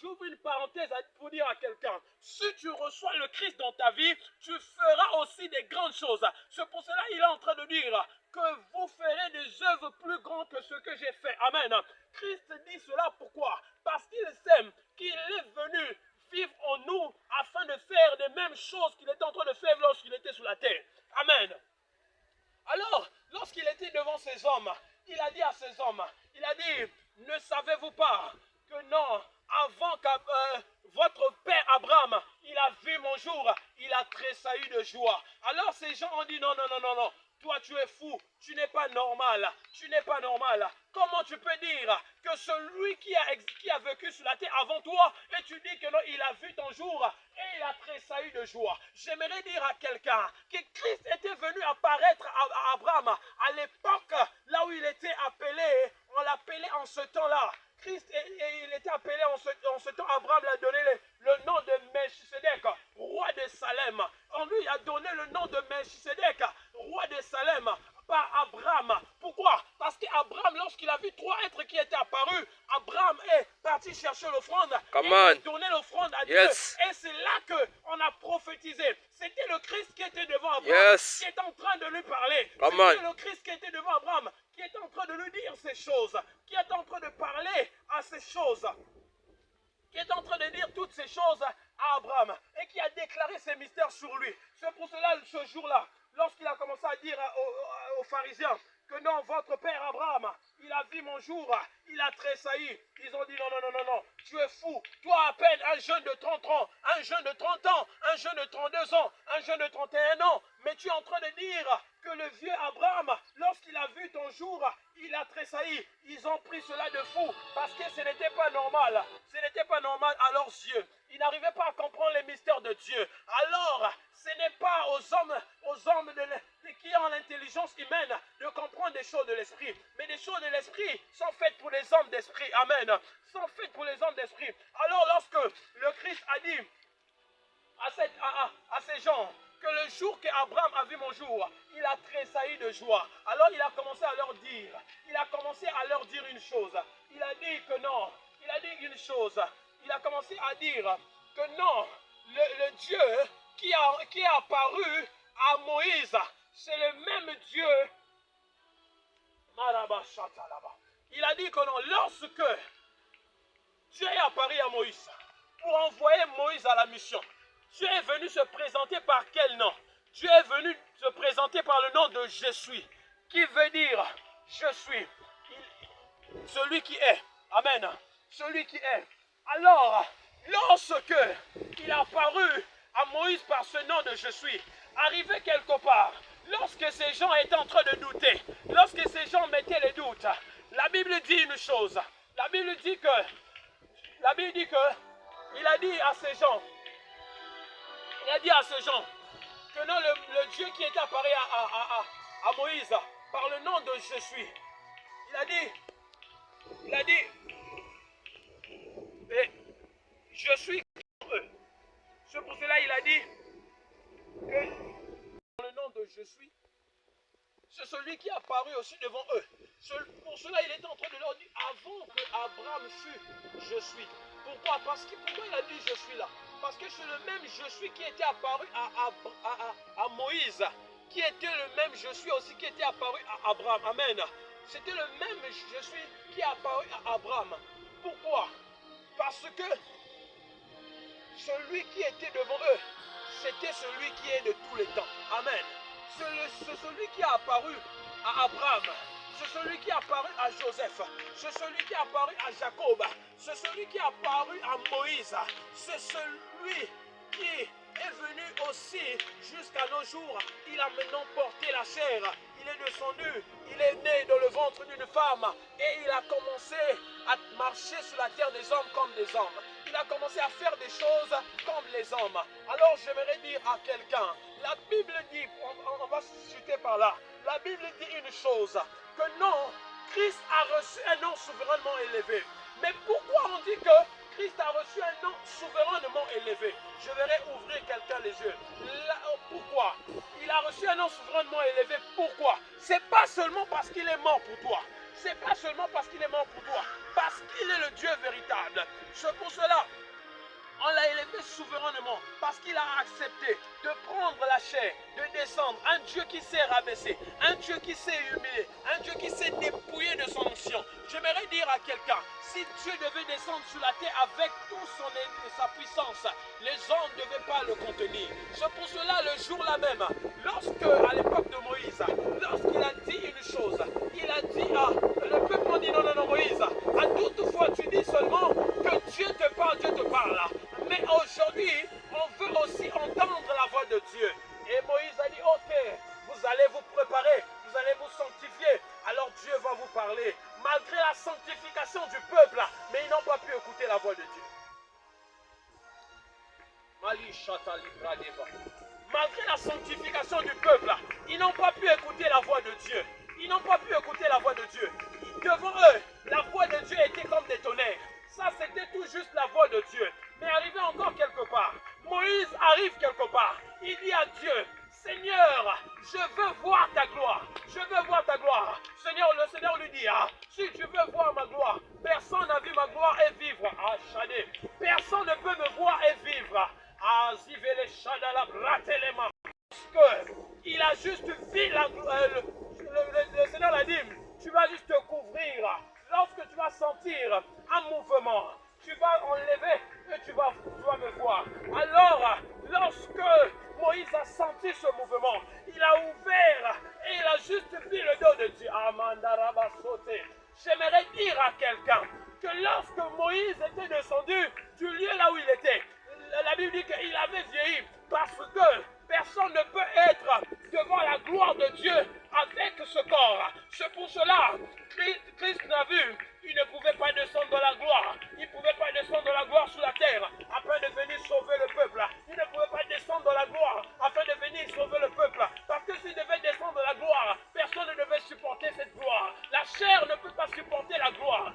j'ouvre une parenthèse pour dire à quelqu'un, si tu reçois le Christ dans ta vie, tu feras aussi des grandes choses. C'est pour cela qu'il est en train de dire que vous ferez des œuvres plus grandes que ce que j'ai fait. Amen. Christ dit cela pourquoi? Parce qu'il sait qu'il est venu vivre en nous afin de faire les mêmes choses qu'il était en train de faire lorsqu'il était sur la terre. Amen. Alors, lorsqu'il était devant ces hommes, il a dit à ces hommes, il a dit, ne savez-vous pas que non, avant que votre père Abraham, il a vu mon jour, il a tressailli de joie. Alors ces gens ont dit, non, non, non, non, non, toi tu es fou, tu n'es pas normal, tu n'es pas normal. Comment tu peux dire que celui qui a vécu sur la terre avant toi, et tu dis que non, il a vu ton jour et il a tressailli de joie. J'aimerais dire à quelqu'un que Christ était venu apparaître à Abraham à l'époque là où il était appelé, on l'appelait en ce temps-là. Christ, il était appelé en ce temps, Abraham lui a donné le nom de Melchisedec, roi de Salem. On lui a donné le nom de Melchisedec, roi de Salem, par Abraham. Pourquoi? Parce qu'Abraham, lorsqu'il a vu trois êtres qui étaient apparus, Abraham est parti chercher l'offrande. Il a donné l'offrande à Dieu. Et c'est là qu'on a prophétisé. C'était le Christ qui était devant Abraham, qui était en train de lui parler. C'était le Christ qui était devant Abraham, qui était en train de lui dire ces choses, qui était en train de parler à ces choses, qui est en train de dire toutes ces choses à Abraham et qui a déclaré ces mystères sur lui. C'est pour cela, ce jour-là, lorsqu'il a commencé à dire aux pharisiens que non, votre père Abraham, il a vu mon jour, il a tressailli. Ils ont dit non, non, non, non, non, tu es fou. Toi, à peine un jeune de 30 ans, un jeune de 30 ans, un jeune de 32 ans, un jeune de 31 ans, mais tu es en train de dire que le vieux Abraham, lorsqu'il a vu ton jour, il a tressailli. Ils ont pris cela de fou parce que ce n'était pas normal. Ce n'était pas normal à leurs yeux. Ils n'arrivaient pas à comprendre les mystères de Dieu. Alors, ce n'est pas aux hommes qui ont l'intelligence humaine de comprendre des choses de l'esprit. Mais des choses de l'esprit sont faites pour les hommes d'esprit. Amen. Sont faites pour les hommes d'esprit. Alors, lorsque le Christ a dit à ces gens que le jour qu'Abraham a vu mon jour, il a tressailli de joie. Alors il a commencé à leur dire, une chose. Il a dit que non, il a dit une chose. Il a commencé à dire que non, le Dieu qui est apparu à Moïse, c'est le même Dieu. Il a dit que non, lorsque Dieu est apparu à Moïse pour envoyer Moïse à la mission, Dieu est venu se présenter par quel nom? Dieu est venu se présenter par le nom de Je suis, qui veut dire Je suis, celui qui est. Amen. Celui qui est. Alors, lorsque il a apparu à Moïse par ce nom de Je suis, arrivé quelque part, lorsque ces gens étaient en train de douter, lorsque ces gens mettaient les doutes, la Bible dit une chose. La Bible dit que il a dit à ces gens, que non, le Dieu qui est apparu à Moïse par le nom de Je suis, il a dit, je suis comme eux. C'est pour cela il a dit que dans le nom de Je suis, c'est celui qui est apparu aussi devant eux. Pour cela il est en train de leur dire, avant que Abraham fût Je suis. Pourquoi? Pourquoi il a dit Je suis là? Parce que c'est le même Je suis qui était apparu à Moïse, qui était le même Je suis aussi qui était apparu à Abraham. Amen. C'était le même Je suis qui est apparu à Abraham. Pourquoi? Parce que celui qui était devant eux, c'était celui qui est de tous les temps. Amen. C'est celui qui a apparu à Abraham. C'est celui qui est apparu à Joseph. C'est celui qui est apparu à Jacob. C'est celui qui est apparu à Moïse. C'est celui qui est venu aussi jusqu'à nos jours. Il a maintenant porté la chair. Il est descendu. Il est né dans le ventre d'une femme. Et il a commencé à marcher sur la terre des hommes comme des hommes. Il a commencé à faire des choses comme les hommes. Alors j'aimerais dire à quelqu'un, la Bible dit, on va se chuter par là. La Bible dit une chose, que non, Christ a reçu un nom souverainement élevé. Mais pourquoi on dit que Christ a reçu un nom souverainement élevé? Je verrai ouvrir quelqu'un les yeux. Pourquoi? Il a reçu un nom souverainement élevé. Pourquoi? C'est pas seulement parce qu'il est mort pour toi. C'est pas seulement parce qu'il est mort pour toi. Parce il est le Dieu véritable. C'est pour cela on l'a élevé souverainement parce qu'il a accepté de prendre la chair, de descendre. Un Dieu qui s'est rabaissé, un Dieu qui s'est humilié, un Dieu qui s'est dépouillé de son onction. J'aimerais dire à quelqu'un, si Dieu devait descendre sur la terre avec toute sa puissance, les hommes ne devaient pas le contenir. C'est pour cela, le jour-là même, lorsque, à l'époque de Moïse, lorsqu'il a dit une chose, il a dit, le peuple a dit, non, non, non, Moïse, à toute fois tu dis seulement que Dieu te parle. Mais aujourd'hui, on veut aussi entendre la voix de Dieu. Et Moïse a dit, ok, vous allez vous préparer, vous allez vous sanctifier. Alors Dieu va vous parler. Malgré la sanctification du peuple, mais ils n'ont pas pu écouter la voix de Dieu. Malgré la sanctification du peuple, ils n'ont pas pu écouter la voix de Dieu. Ils n'ont pas pu écouter la voix de Dieu. Devant eux, la voix de Dieu était comme des tonnerres. Ça, c'était tout juste la voix de Dieu. Mais arrivé encore quelque part, Moïse arrive quelque part. Il dit à Dieu, Seigneur, je veux voir ta gloire. Je veux voir ta gloire. Seigneur, le Seigneur lui dit, si tu veux voir ma gloire, personne n'a vu ma gloire et vivre. Personne ne peut me voir et vivre. Parce qu'il a juste vu le Seigneur l'a dit, tu vas juste te couvrir. Lorsque tu vas sentir un mouvement, tu vas enlever et tu vas me voir. Alors, lorsque Moïse a senti ce mouvement, il a ouvert et il a juste vu le dos de Dieu. J'aimerais dire à quelqu'un que lorsque Moïse était descendu du lieu là où il était, la Bible dit qu'il avait vieilli parce que personne ne peut être devant la gloire de Dieu avec ce corps. C'est pour cela que Christ n'a vu, il ne pouvait pas descendre dans la gloire. Il ne pouvait pas descendre dans la gloire sur la terre afin de venir sauver le peuple. Il ne pouvait pas descendre dans la gloire afin de venir sauver le peuple. Parce que s'il devait descendre dans la gloire, personne ne devait supporter cette gloire. La chair ne peut pas supporter la gloire.